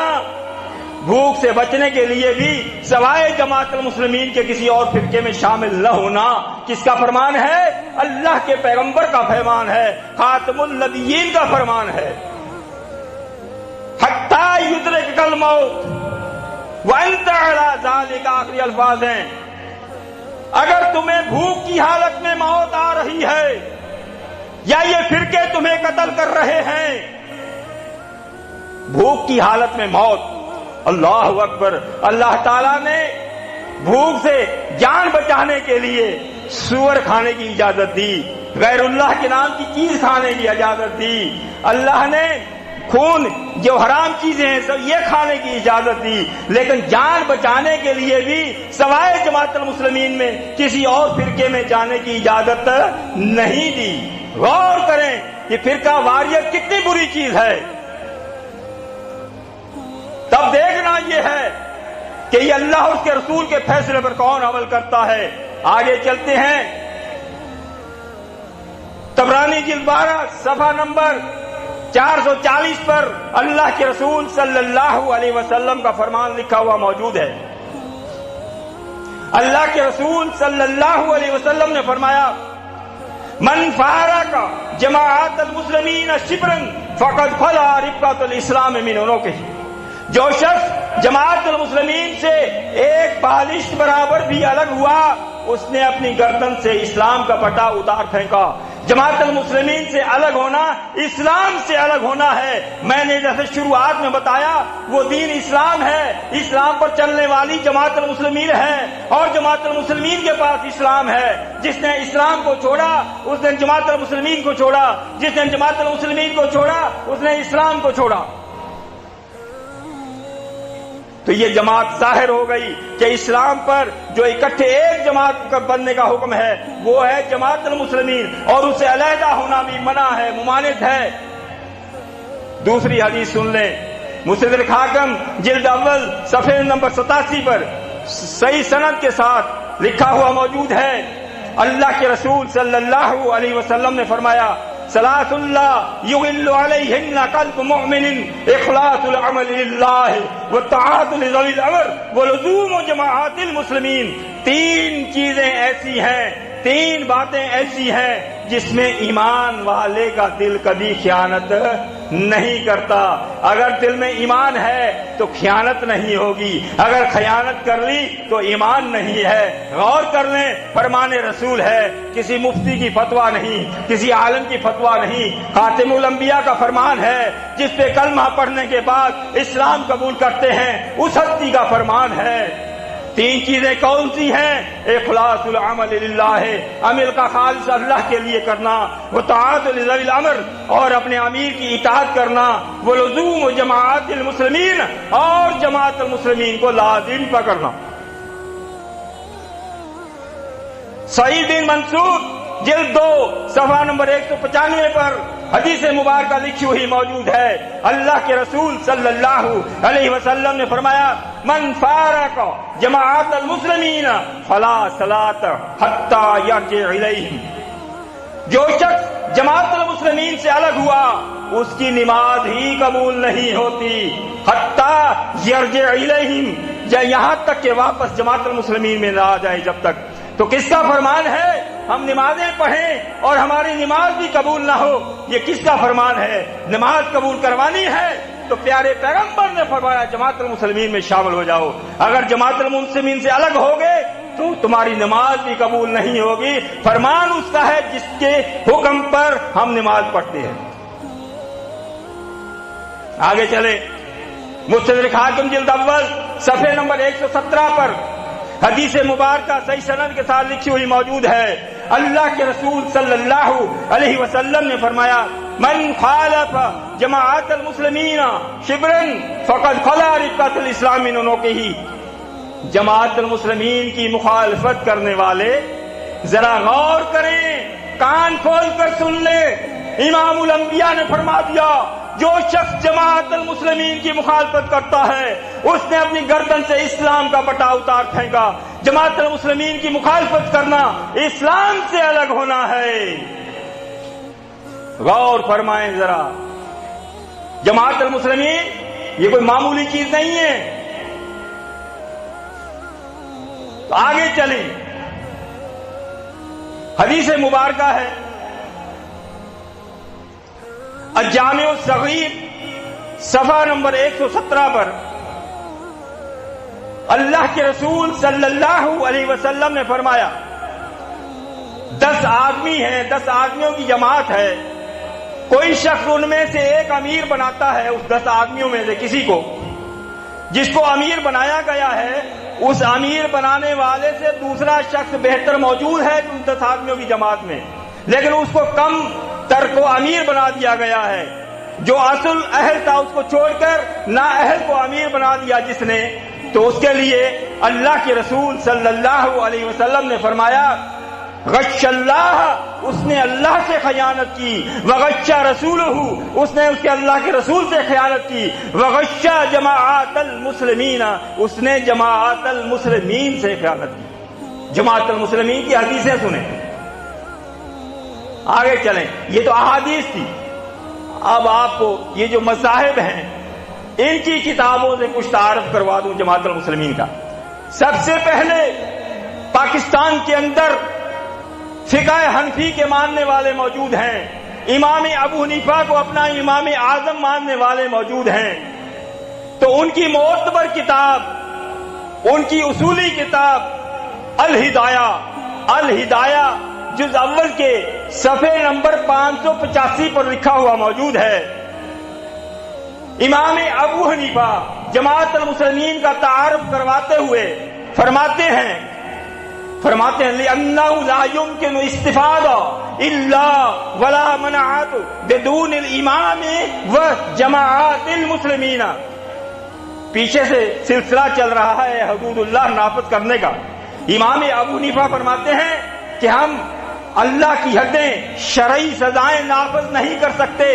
بھوک سے بچنے کے لیے بھی سوائے جماعت المسلمین کے کسی اور فرقے میں شامل نہ ہونا کس کا فرمان ہے؟ اللہ کے پیغمبر کا فرمان ہے، خاتم النبیین کا فرمان ہے۔ حتیٰ یدرکک الموت وانت علی ذالک، آخری الفاظ ہیں، اگر تمہیں بھوک کی حالت میں موت آ رہی ہے یا یہ فرقے تمہیں قتل کر رہے ہیں، بھوک کی حالت میں موت، اللہ اکبر، اللہ تعالیٰ نے بھوک سے جان بچانے کے لیے سور کھانے کی اجازت دی، غیر اللہ کے نام کی چیز کھانے کی اجازت دی، اللہ نے خون جو حرام چیزیں ہیں سب یہ کھانے کی اجازت دی، لیکن جان بچانے کے لیے بھی سوائے جماعت المسلمین میں کسی اور فرقے میں جانے کی اجازت نہیں دی۔ غور کریں کہ فرقہ واریت کتنی بری چیز ہے، تب دیکھنا یہ ہے کہ یہ اللہ اور اس کے رسول کے فیصلے پر کون عمل کرتا ہے۔ آگے چلتے ہیں، طبرانی جلد 12 صفحہ نمبر 440 پر اللہ کے رسول صلی اللہ علیہ وسلم کا فرمان لکھا ہوا موجود ہے۔ اللہ کے رسول صلی اللہ علیہ وسلم نے فرمایا من فارق جماعت المسلمین شبرا فقد خلا ربقۃ الاسلام من عنقہ، جو شخص جماعت المسلمین سے ایک بالشت برابر بھی الگ ہوا اس نے اپنی گردن سے اسلام کا پٹا اتار پھینکا۔ جماعت المسلمین سے الگ ہونا اسلام سے الگ ہونا ہے۔ میں نے جیسے شروعات میں بتایا وہ دین اسلام ہے، اسلام پر چلنے والی جماعت المسلمین ہے، اور جماعت المسلمین کے پاس اسلام ہے۔ جس نے اسلام کو چھوڑا اس نے جماعت المسلمین کو چھوڑا، جس نے جماعت المسلمین کو چھوڑا اس نے اسلام کو چھوڑا۔ تو یہ جماعت ظاہر ہو گئی کہ اسلام پر جو اکٹھے ایک جماعت بننے کا حکم ہے وہ ہے جماعت المسلمین، اور اسے علیحدہ ہونا بھی منع ہے، ممانعت ہے۔ دوسری حدیث سن لیں، مستدرک حاکم جلد اول صفحہ نمبر 87 پر صحیح سند کے ساتھ لکھا ہوا موجود ہے، اللہ کے رسول صلی اللہ علیہ وسلم نے فرمایا ثلاث اللہ یغل علیہن قلب مؤمن، اخلاص العمل للہ والطاعۃ لذوی الامر ولزوم جماعات المسلمین۔ تین چیزیں ایسی ہیں، تین باتیں ایسی ہیں جس میں ایمان والے کا دل کبھی خیانت نہیں کرتا۔ اگر دل میں ایمان ہے تو خیانت نہیں ہوگی، اگر خیانت کر لی تو ایمان نہیں ہے۔ غور کر لیں، فرمان رسول ہے، کسی مفتی کی فتویٰ نہیں، کسی عالم کی فتویٰ نہیں، خاتم الانبیاء کا فرمان ہے، جس پہ کلمہ پڑھنے کے بعد اسلام قبول کرتے ہیں اس ہستی کا فرمان ہے۔ تین چیزیں کون سی ہیں؟ اخلاص العمل للہ، عمل کا خالص اللہ کے لیے کرنا، وطاعت لذوی الامر، اور اپنے امیر کی اطاعت کرنا، ولزوم جماعت المسلمین، اور جماعت المسلمین کو لازم پکڑنا۔ سعید بن منصور جلد 2 صفحہ نمبر 195 پر حدیث مبارکہ لکھی ہوئی موجود ہے، اللہ کے رسول صلی اللہ علیہ وسلم نے فرمایا من فارق جماعت المسلمین فلا صلاۃ حتی یرجع الیہم، جو شخص جماعت المسلمین سے الگ ہوا اس کی نماز ہی قبول نہیں ہوتی، حتی یرجع الیہم، یہاں تک کہ واپس جماعت المسلمین میں نہ آ جائے جب تک۔ تو کس کا فرمان ہے ہم نمازیں پڑھیں اور ہماری نماز بھی قبول نہ ہو؟ یہ کس کا فرمان ہے؟ نماز قبول کروانی ہے تو پیارے پیغمبر نے فرمایا جماعت المسلمین میں شامل ہو جاؤ. اگر جماعت المسلمین سے الگ ہوگے تو تمہاری نماز بھی قبول نہیں ہوگی. فرمان اس کا ہے جس کے حکم پر ہم نماز پڑھتے ہیں. آگے چلے. مستدرک حاکم جلد اول صفحے نمبر 117 پر حدیث مبارکہ صحیح سند کے ساتھ لکھی ہوئی موجود ہے. اللہ کے رسول صلی اللہ علیہ وسلم نے فرمایا من خالف جماعت المسلمین شبرا فقد خلا رقۃ الاسلام من عنقہ. جماعت المسلمین کی مخالفت کرنے والے ذرا غور کریں, کان کھول کر سن لیں. امام الانبیاء نے فرما دیا جو شخص جماعت المسلمین کی مخالفت کرتا ہے اس نے اپنی گردن سے اسلام کا بٹا اتار پھینکا. جماعت المسلمین کی مخالفت کرنا اسلام سے الگ ہونا ہے. غور فرمائیں ذرا, جماعت المسلمین یہ کوئی معمولی چیز نہیں ہے. تو آگے چلیں. حدیث مبارکہ ہے الجامع الصغیر صفحہ نمبر 117 پر اللہ کے رسول صلی اللہ علیہ وسلم نے فرمایا 10 آدمی ہیں, 10 آدمیوں کی جماعت ہے. کوئی شخص ان میں سے ایک امیر بناتا ہے, اس 10 آدمیوں میں سے کسی کو, جس کو امیر بنایا گیا ہے اس امیر بنانے والے سے دوسرا شخص بہتر موجود ہے ان 10 آدمیوں کی جماعت میں, لیکن اس کو کم تر کو امیر بنا دیا گیا ہے. جو اصل اہل تھا اس کو چھوڑ کر نا اہل کو امیر بنا دیا جس نے, تو اس کے لیے اللہ کے رسول صلی اللہ علیہ وسلم نے فرمایا غش اللہ, اس نے اللہ سے خیانت کی, وغش رسولہ, اس نے اس کے اللہ کے رسول سے خیانت کی, وغش جماعت المسلمین, اس نے جماعت المسلمین سے خیانت کی. جماعت المسلمین کی حدیثیں سنیں. آگے چلیں. یہ تو احادیث تھی. اب آپ کو یہ جو مذاہب ہیں ان کی کتابوں سے کچھ تعارف کروا دوں جماعت المسلمین کا. سب سے پہلے پاکستان کے اندر فقہ حنفی کے ماننے والے موجود ہیں. امام ابو حنیفہ کو اپنا امام اعظم ماننے والے موجود ہیں. تو ان کی معتبر کتاب, ان کی اصولی کتاب الہدایہ جز اول کے صفحے نمبر 585 پر لکھا ہوا موجود ہے. امام ابو حنیفہ جماعت المسلمین کا تعارف کرواتے ہوئے فرماتے ہیں لِأَنَّهُ لَا يُمْكِنُ اسْتِفَادَةٌ إِلَّا وَلَا مَنَعَةٌ بِدُونِ الْإِمَامِ وَجَمَاعَةِ الْمُسْلِمِينَ. پیچھے سے سلسلہ چل رہا ہے حدود اللہ نافذ کرنے کا. امام ابو حنیفہ فرماتے ہیں کہ ہم اللہ کی حدیں شرعی سزائیں نافذ نہیں کر سکتے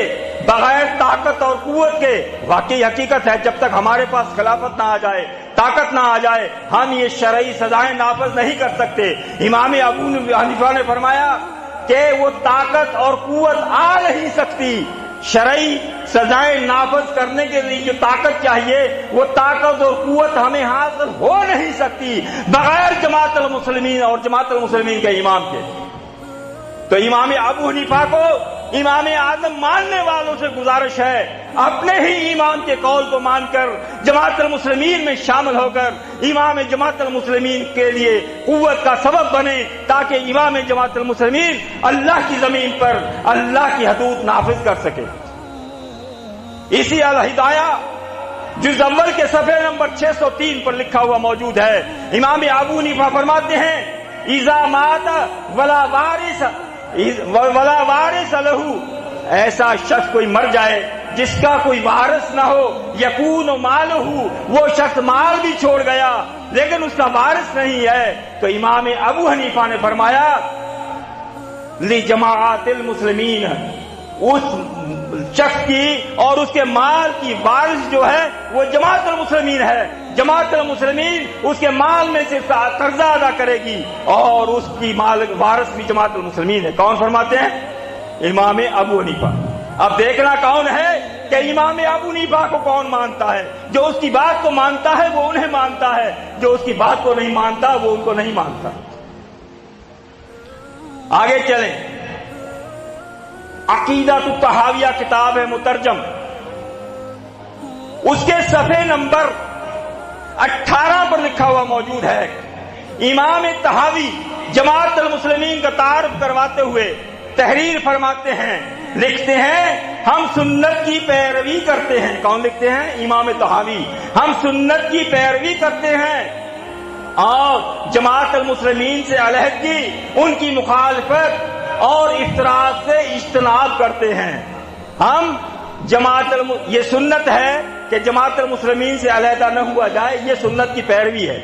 بغیر طاقت اور قوت کے. واقعی حقیقت ہے جب تک ہمارے پاس خلافت نہ آ جائے, طاقت نہ آ جائے, ہم یہ شرعی سزائیں نافذ نہیں کر سکتے. امام ابو حنیفہ نے فرمایا کہ وہ طاقت اور قوت آ نہیں سکتی. شرعی سزائیں نافذ کرنے کے لیے جو طاقت چاہیے وہ طاقت اور قوت ہمیں حاصل ہو نہیں سکتی بغیر جماعت المسلمین اور جماعت المسلمین کے امام کے. تو امام ابو حنیفہ کو امام اعظم ماننے والوں سے گزارش ہے اپنے ہی امام کے قول کو مان کر جماعت المسلمین میں شامل ہو کر امام جماعت المسلمین کے لیے قوت کا سبب بنے تاکہ امام جماعت المسلمین اللہ کی زمین پر اللہ کی حدود نافذ کر سکے. اسی الہدایہ جز اول کے صفحے نمبر 603 پر لکھا ہوا موجود ہے. امام ابو حنیفہ فرماتے ہیں اذا مات ولا وارث لہ, ایسا شخص کوئی مر جائے جس کا کوئی وارث نہ ہو, یکون مالہ, وہ شخص مال بھی چھوڑ گیا لیکن اس کا وارث نہیں ہے, تو امام ابو حنیفہ نے فرمایا لجماعت المسلمین, اس شخص کی اور اس کے مال کی وارث جو ہے وہ جماعت المسلمین ہے. جماعت المسلمین اس کے مال میں سے قرضہ ادا کرے گی اور اس کی مال وارث بھی جماعت المسلمین ہے. کون فرماتے ہیں؟ امام ابو حنیفہ. اب دیکھنا کون ہے کہ امام ابو حنیفہ کو کون مانتا ہے. جو اس کی بات کو مانتا ہے وہ انہیں مانتا ہے, جو اس کی بات کو نہیں مانتا وہ ان کو نہیں مانتا. آگے چلیں. عقیدۃ الطحاویہ کتاب ہے مترجم, اس کے صفحے نمبر 18 پر لکھا ہوا موجود ہے. امام طحاوی جماعت المسلمین کا تعارف کرواتے ہوئے تحریر فرماتے ہیں، لکھتے ہیں ہم سنت کی پیروی کرتے ہیں. کون لکھتے ہیں؟ امام طحاوی. ہم سنت کی پیروی کرتے ہیں اور جماعت المسلمین سے علیحدگی، ان کی مخالفت اور افتراق سے اجتناب کرتے ہیں. ہم یہ سنت ہے کہ جماعت المسلمین سے علیحدہ نہ ہوا جائے، یہ سنت کی پیروی ہے.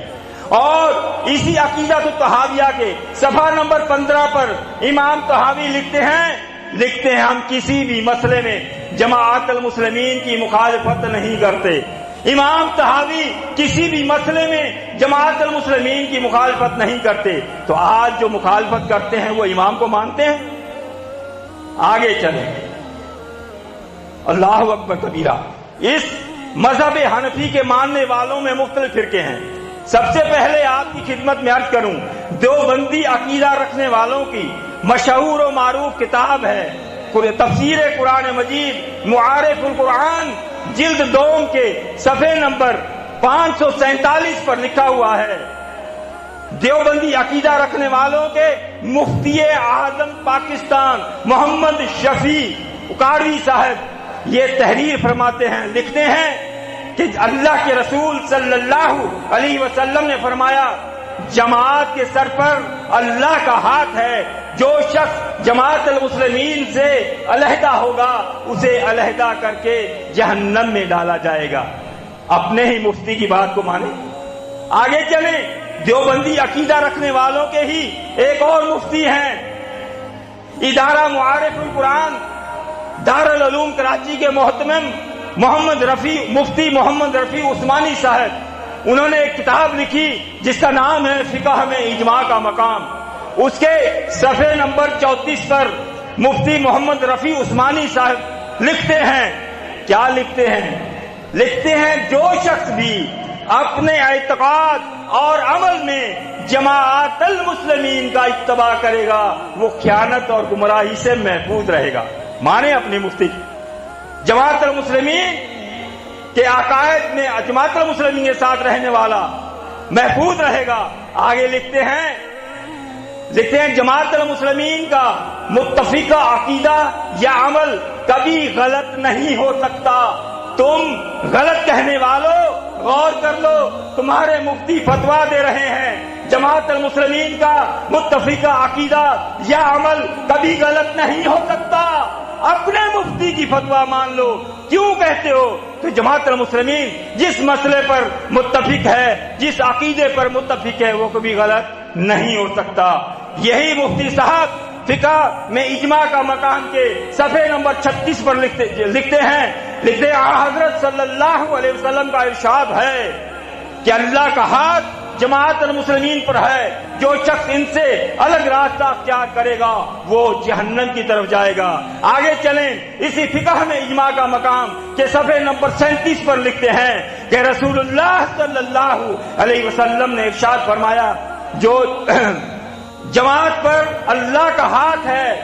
اور اسی عقیدۃ الطحاویہ کے صفحہ نمبر 15 پر امام طحاوی لکھتے ہیں ہم کسی بھی مسئلے میں جماعت المسلمین کی مخالفت نہیں کرتے. امام طحاوی کسی بھی مسئلے میں جماعت المسلمین کی مخالفت نہیں کرتے. تو آج جو مخالفت کرتے ہیں وہ امام کو مانتے ہیں؟ آگے چلیں. اللہ اکبر کبیرہ. اس مذہب حنفی کے ماننے والوں میں مختلف فرقے ہیں. سب سے پہلے آپ کی خدمت میں عرض کروں، دیوبندی عقیدہ رکھنے والوں کی مشہور و معروف کتاب ہے تفسیر قرآن مجید معارف القرآن، جلد 2 کے صفحے نمبر 547 پر لکھا ہوا ہے. دیوبندی عقیدہ رکھنے والوں کے مفتی اعظم پاکستان محمد شفیع اکاڑوی صاحب یہ تحریر فرماتے ہیں، لکھتے ہیں کہ اللہ کے رسول صلی اللہ علیہ وسلم نے فرمایا جماعت کے سر پر اللہ کا ہاتھ ہے، جو شخص جماعت المسلمین سے علیحدہ ہوگا اسے علیحدہ کر کے جہنم میں ڈالا جائے گا. اپنے ہی مفتی کی بات کو مانے. آگے چلیں. دیوبندی عقیدہ رکھنے والوں کے ہی ایک اور مفتی ہیں، ادارہ معارف القرآن دارالعلوم کراچی کے محتمم مفتی محمد رفیع عثمانی صاحب. انہوں نے ایک کتاب لکھی جس کا نام ہے فقہ میں اجماع کا مقام. اس کے صفحے نمبر 34 پر مفتی محمد رفیع عثمانی صاحب لکھتے ہیں، کیا لکھتے ہیں جو شخص بھی اپنے اعتقاد اور عمل میں جماعت المسلمین کا اتباع کرے گا وہ خیانت اور گمراہی سے محفوظ رہے گا. مانے اپنے مفتی جماعت المسلمین کے عقائد میں جماعت المسلمین کے ساتھ رہنے والا محفوظ رہے گا. آگے لکھتے ہیں جماعت المسلمین کا متفقہ عقیدہ یا عمل کبھی غلط نہیں ہو سکتا. تم غلط کہنے والوں غور کر لو، تمہارے مفتی فتویٰ دے رہے ہیں جماعت المسلمین کا متفقہ عقیدہ یا عمل کبھی غلط نہیں ہو سکتا. اپنے مفتی کی فتویٰ مان لو. کیوں کہتے ہو؟ تو جماعت المسلمین جس مسئلے پر متفق ہے، جس عقیدے پر متفق ہے وہ کبھی غلط نہیں ہو سکتا. یہی مفتی صاحب فقہ میں اجماع کا مقام کے صفحے نمبر 36 پر لکھتے ہیں حضرت صلی اللہ علیہ وسلم کا ارشاد ہے کہ اللہ کا ہاتھ جماعت المسلمین پر ہے، جو شخص ان سے الگ راستہ اختیار کرے گا وہ جہنم کی طرف جائے گا. آگے چلیں. اسی فقہ میں اجماع کا مقام کے صفحے نمبر 37 پر لکھتے ہیں کہ رسول اللہ صلی اللہ علیہ وسلم نے ارشاد فرمایا جو جماعت پر اللہ کا ہاتھ ہے،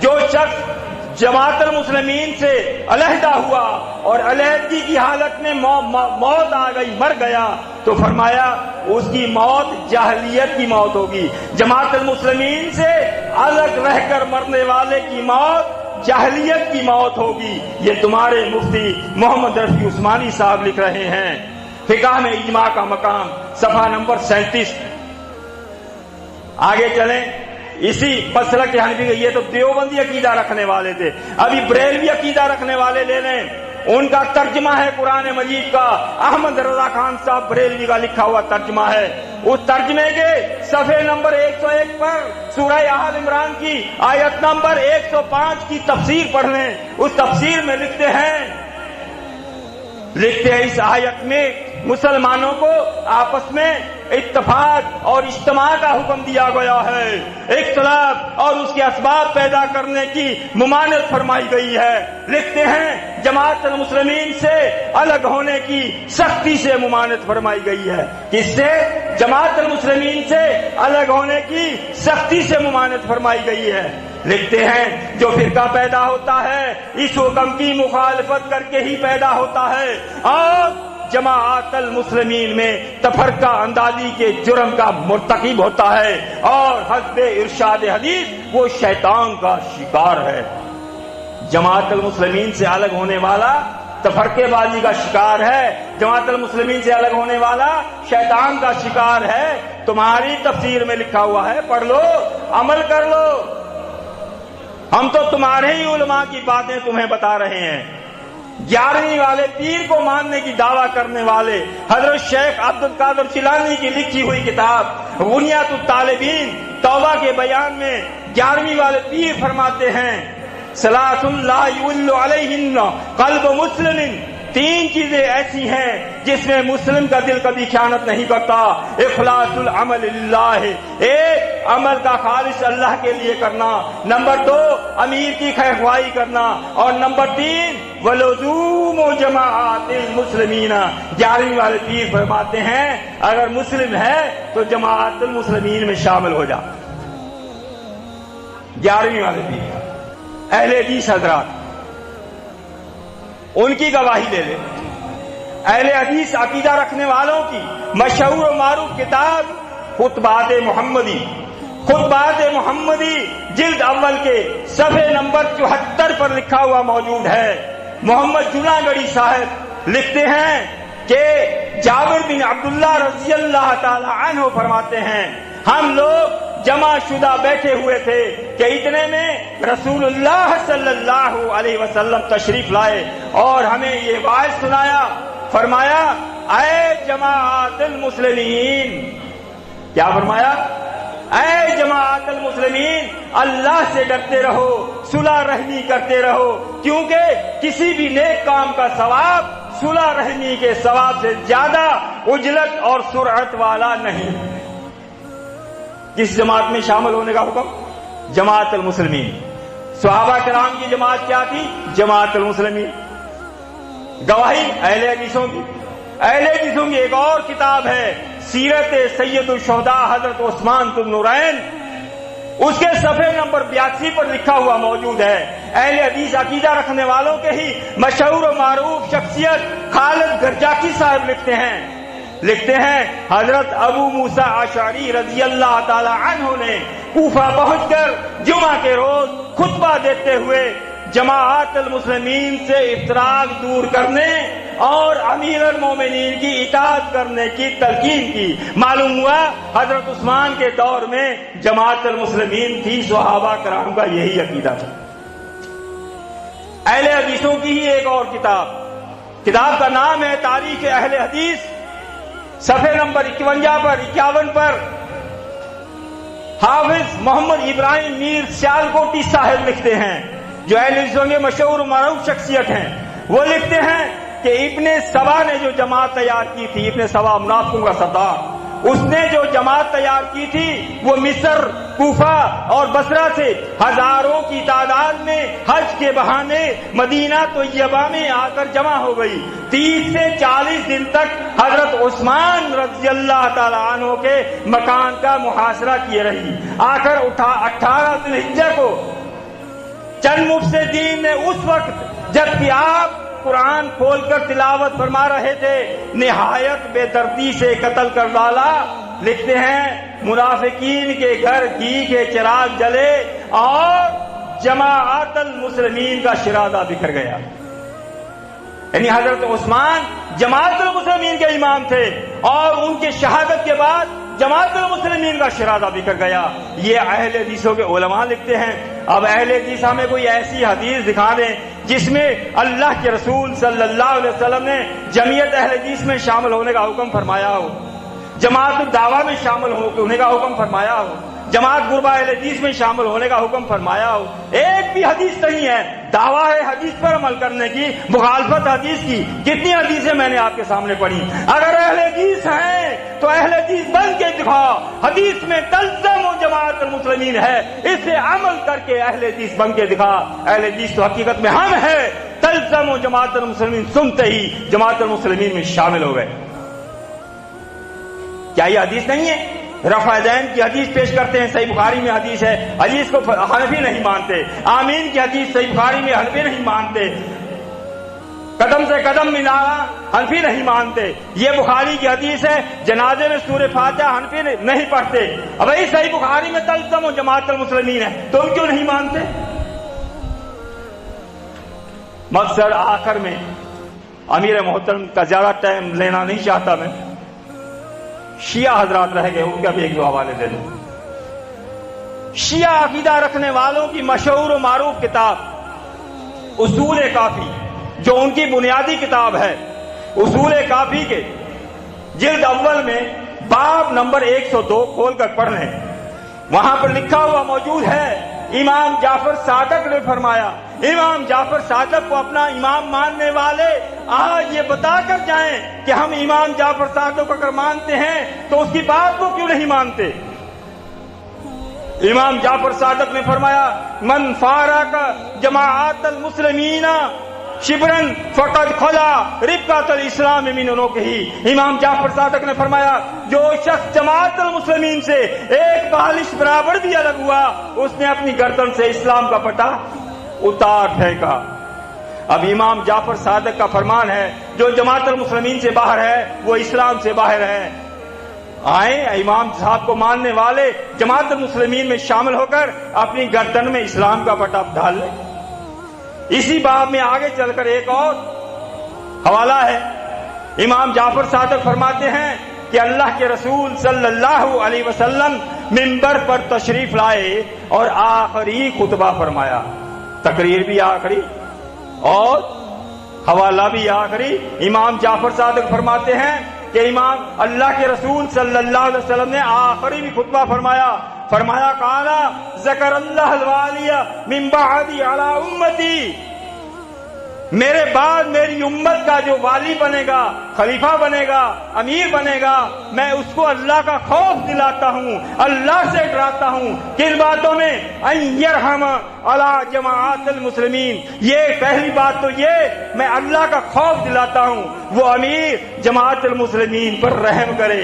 جو شخص جماعت المسلمین سے علیحدہ ہوا اور علیحدگی کی حالت میں موت آ گئی، مر گیا، تو فرمایا اس کی موت جاہلیت کی موت ہوگی. جماعت المسلمین سے الگ رہ کر مرنے والے کی موت جاہلیت کی موت ہوگی. یہ تمہارے مفتی محمد رفیع عثمانی صاحب لکھ رہے ہیں. فقہ میں اجماع کا مقام صفحہ نمبر 37. آگے چلیں. اسی مسلک کے حنفی، یہ تو دیوبندی عقیدہ رکھنے والے تھے. ابھی بریلوی عقیدہ رکھنے والے لے لیں، ان کا ترجمہ ہے قرآن مجید کا. احمد رضا خان صاحب بریلوی کا لکھا ہوا ترجمہ ہے. اس ترجمے کے صفحے نمبر 101 پر سورہ آل عمران کی آیت نمبر 105 کی تفسیر پڑھ لیں. اس تفسیر میں لکھتے ہیں اس آیت میں مسلمانوں کو آپس میں اتفاق اور اجتماع کا حکم دیا گیا ہے، اختلاف اور اس کے اسباب پیدا کرنے کی ممانعت فرمائی گئی ہے. لکھتے ہیں جماعت المسلمین سے الگ ہونے کی سختی سے ممانعت فرمائی گئی ہے. کس سے؟ جماعت المسلمین سے الگ ہونے کی سختی سے ممانعت فرمائی گئی ہے. لکھتے ہیں جو فرقہ پیدا ہوتا ہے اس حکم کی مخالفت کر کے ہی پیدا ہوتا ہے اور جماعت المسلمین میں تفرقہ اندازی کے جرم کا مرتکب ہوتا ہے اور حسب ارشاد حدیث وہ شیطان کا شکار ہے۔ جماعت المسلمین سے الگ ہونے والا تفرقے بازی کا شکار ہے، جماعت المسلمین سے الگ ہونے والا شیطان کا شکار ہے۔ تمہاری تفسیر میں لکھا ہوا ہے، پڑھ لو، عمل کر لو۔ ہم تو تمہارے ہی علماء کی باتیں تمہیں بتا رہے ہیں۔ 11ویں والے پیر کو ماننے کی دعویٰ کرنے والے حضرت شیخ عبد القادر جیلانی کی لکھی ہوئی کتاب غنیۃ الطالبین توبہ کے بیان میں 11ویں والے پیر فرماتے ہیں صلاۃ لا یول علیہن قلب مسلم، 3 چیزیں ایسی ہیں جس میں مسلم کا دل کبھی خیانت نہیں کرتا۔ اخلاص العمل للہ، ایک عمل کا خالص اللہ کے لیے کرنا، نمبر 2 امیر کی خیرخواہی کرنا، اور نمبر 3 ولزوم جماعت المسلمین۔ 11ویں والے پیر فرماتے ہیں اگر مسلم ہے تو جماعت المسلمین میں شامل ہو جا۔ 11ویں والے پیر اہل حدیث حضرات ان کی گواہی لے لے۔ اہل حدیث عقیدہ رکھنے والوں کی مشہور و معروف کتاب خطبات محمدی، خطبات محمدی جلد اول کے صفحے نمبر 74 پر لکھا ہوا موجود ہے۔ محمد جوناگڑھی صاحب لکھتے ہیں کہ جابر بن عبداللہ رضی اللہ تعالی عنہ فرماتے ہیں ہم لوگ جمع شدہ بیٹھے ہوئے تھے کہ اتنے میں رسول اللہ صلی اللہ علیہ وسلم تشریف لائے اور ہمیں یہ واعظ سنایا، فرمایا اے جماعت المسلمین، کیا فرمایا؟ اے جماعت المسلمین اللہ سے ڈرتے رہو، صلح رحمی کرتے رہو، کیونکہ کسی بھی نیک کام کا ثواب صلح رحمی کے ثواب سے زیادہ اجلت اور سرعت والا نہیں۔ کس جماعت میں شامل ہونے کا حکم؟ جماعت المسلمین۔ صحابہ کرام کی جماعت کیا تھی؟ جماعت المسلمین۔ گواہی اہل حدیثوں کی، اہل حدیثوں کی ایک اور کتاب ہے سیرت سید الشہداء حضرت عثمان بن نورین، اس کے صفحے نمبر 82 پر لکھا ہوا موجود ہے۔ اہل حدیث عقیدہ رکھنے والوں کے ہی مشہور و معروف شخصیت خالد گرجاکی صاحب لکھتے ہیں حضرت ابو موسیٰ اشعری رضی اللہ تعالی عنہ نے کوفہ پہنچ کر جمعہ کے روز خطبہ دیتے ہوئے جماعت المسلمین سے افتراق دور کرنے اور امیر المومنین کی اطاعت کرنے کی تلقین کی۔ معلوم ہوا حضرت عثمان کے دور میں جماعت المسلمین تھی، صحابہ کرام کا یہی عقیدہ تھا۔ اہل حدیثوں کی ہی ایک اور کتاب کا نام ہے تاریخ اہل حدیث، صفحے نمبر 51 پر حافظ محمد ابراہیم میر سیالکوٹی صاحب لکھتے ہیں جو اہل حدیثوں کے مشہور و معروف شخصیت ہیں۔ وہ لکھتے ہیں کہ ابن سبا نے جو جماعت تیار کی تھی، ابن سبا منافقوں کا سردار، اس نے جو جماعت تیار کی تھی وہ مصر، کوفہ اور بصرہ سے ہزاروں کی تعداد میں حج کے بہانے مدینہ طیبہ میں آ کر جمع ہو گئی۔ 30 سے 40 دن تک حضرت عثمان رضی اللہ تعالی عنہ کے مکان کا محاصرہ کیے رہی۔ آخر 18 ذی الحجہ کو چند مفسدین نے اس وقت جبکہ آپ قرآن کھول کر تلاوت فرما رہے تھے نہایت بے دردی سے قتل کر ڈالا۔ لکھتے ہیں منافقین کے گھر گھی کے چراغ جلے اور جماعت المسلمین کا شرادہ بکھر گیا۔ یعنی حضرت عثمان جماعت المسلمین کے امام تھے اور ان کے شہادت کے بعد جماعت المسلمین کا شرادہ بکھر گیا۔ یہ اہل حدیثوں کے علماء لکھتے ہیں۔ اب اہل حدیث ہمیں کوئی ایسی حدیث دکھا دیں جس میں اللہ کے رسول صلی اللہ علیہ وسلم نے جمعیت اہل حدیث میں شامل ہونے کا حکم فرمایا ہو، جماعت الدعوہ میں شامل ہونے کا حکم فرمایا ہو، جماعت غربا اہل حدیث میں شامل ہونے کا حکم فرمایا ہو۔ ایک بھی حدیث نہیں ہے۔ دعویٰ ہے حدیث پر عمل کرنے کی، مخالفت حدیث کی۔ کتنی حدیثیں میں نے آپ کے سامنے پڑھی۔ اگر اہل حدیث ہیں تو اہل حدیث بن کے دکھا۔ حدیث میں تلزم و جماعت المسلمین ہے، اس سے عمل کر کے اہل حدیث بن کے دکھا۔ اہل حدیث تو حقیقت میں ہم ہیں۔ تلزم و جماعت المسلمین سنتے ہی جماعت المسلمین میں شامل ہو گئے۔ کیا یہ حدیث نہیں ہے؟ رفع دین کی حدیث پیش کرتے ہیں، صحیح بخاری میں حدیث ہے، حدیث کو حنفی نہیں مانتے۔ آمین کی حدیث صحیح بخاری میں حنفی نہیں مانتے۔ قدم سے قدم ملانا حنفی نہیں مانتے، یہ بخاری کی حدیث ہے۔ جنازے میں سورہ فاتحہ حنفی نہیں پڑھتے۔ اب بھائی صحیح بخاری میں تلزم و جماعت المسلمین ہے، تم کیوں نہیں مانتے؟ مقصد آخر میں امیر محترم کا زیادہ ٹائم لینا نہیں چاہتا میں، شیعہ حضرات رہ گئے، ان کا بھی ایک دو حوالے دے دوں۔ شیعہ عقیدہ رکھنے والوں کی مشہور و معروف کتاب اصول کافی، جو ان کی بنیادی کتاب ہے، اصول کافی کے جلد اول میں باب نمبر 102 کھول کر پڑھ لیں، وہاں پر لکھا ہوا موجود ہے، امام جعفر صادق نے فرمایا۔ امام جعفر صادق کو اپنا امام ماننے والے آج یہ بتا کر جائیں کہ ہم امام جعفر صادق کو اگر مانتے ہیں تو اس کی بات کو کیوں نہیں مانتے؟ امام جعفر صادق نے فرمایا، من فارق جماعت المسلمین شبرن فقد خلا ربقۃ الاسلام من عنقہ۔ امام جعفر صادق نے فرمایا، جو شخص جماعت المسلمین سے ایک بالش برابر بھی الگ ہوا، اس نے اپنی گردن سے اسلام کا پٹا اتار پھینکا۔ اب امام جعفر صادق کا فرمان ہے، جو جماعت المسلمین سے باہر ہے وہ اسلام سے باہر ہے۔ آئیں امام صاحب کو ماننے والے جماعت المسلمین میں شامل ہو کر اپنی گردن میں اسلام کا پٹا ڈال لیں۔ اسی باب میں آگے چل کر ایک اور حوالہ ہے، امام جعفر صادق فرماتے ہیں کہ اللہ کے رسول صلی اللہ علیہ وسلم منبر پر تشریف لائے اور آخری خطبہ فرمایا، تقریر بھی آخری اور حوالہ بھی آخری۔ امام جعفر صادق فرماتے ہیں کہ امام اللہ کے رسول صلی اللہ علیہ وسلم نے آخری بھی خطبہ فرمایا قال ذکر اللہ الوالی من بعدی علی امتی، میرے بعد میری امت کا جو والی بنے گا، خلیفہ بنے گا، امیر بنے گا، میں اس کو اللہ کا خوف دلاتا ہوں، اللہ سے ڈراتا ہوں۔ کن باتوں میں؟ ان یرحم علی جماعت المسلمین، یہ پہلی بات تو یہ میں اللہ کا خوف دلاتا ہوں، وہ امیر جماعت المسلمین پر رحم کرے،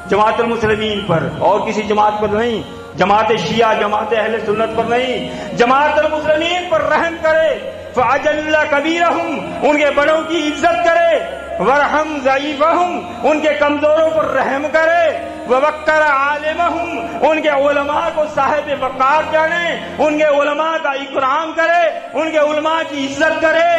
جماعت المسلمین پر اور کسی جماعت پر نہیں، جماعت شیعہ جماعت اہل سنت پر نہیں، جماعت المسلمین پر رحم کرے۔ فَأَجَلَّ كَبِيرَهُمْ، ان کے بڑوں کی عزت کرے، وَرْحَمْ ضَعِيفَهُمْ، ان کے کمزوروں پر رحم کرے، وَوَقَّرَ عَالِمَهُمْ، ان کے علماء کو صاحب وقار جانے، ان کے علماء کا اکرام کرے، ان کے علماء کی عزت کرے،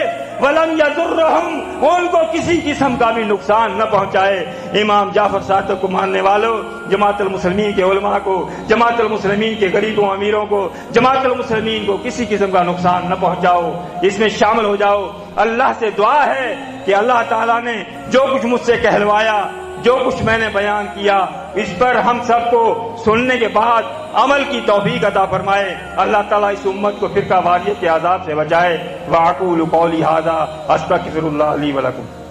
وَلَمْ يَضُرَّهُمْ، ان کو کسی قسم کا بھی نقصان نہ پہنچائے۔ امام جعفر صادق کو ماننے والوں، جماعت المسلمین کے علماء کو، جماعت المسلمین کے غریبوں امیروں کو، جماعت المسلمین کو کسی قسم کا نقصان نہ پہنچاؤ، اس میں شامل ہو جاؤ۔ اللہ سے دعا ہے کہ اللہ تعالیٰ نے جو کچھ مجھ سے کہلوایا، جو کچھ میں نے بیان کیا، اس پر ہم سب کو سننے کے بعد عمل کی توفیق عطا فرمائے۔ اللہ تعالیٰ اس امت کو فرقہ واریت کے عذاب سے بچائے۔ وَأَقُولُ قَوْلِي هَذَا أَسْتَغْفِرُ اللَّهَ لِي وَلَكُمْ۔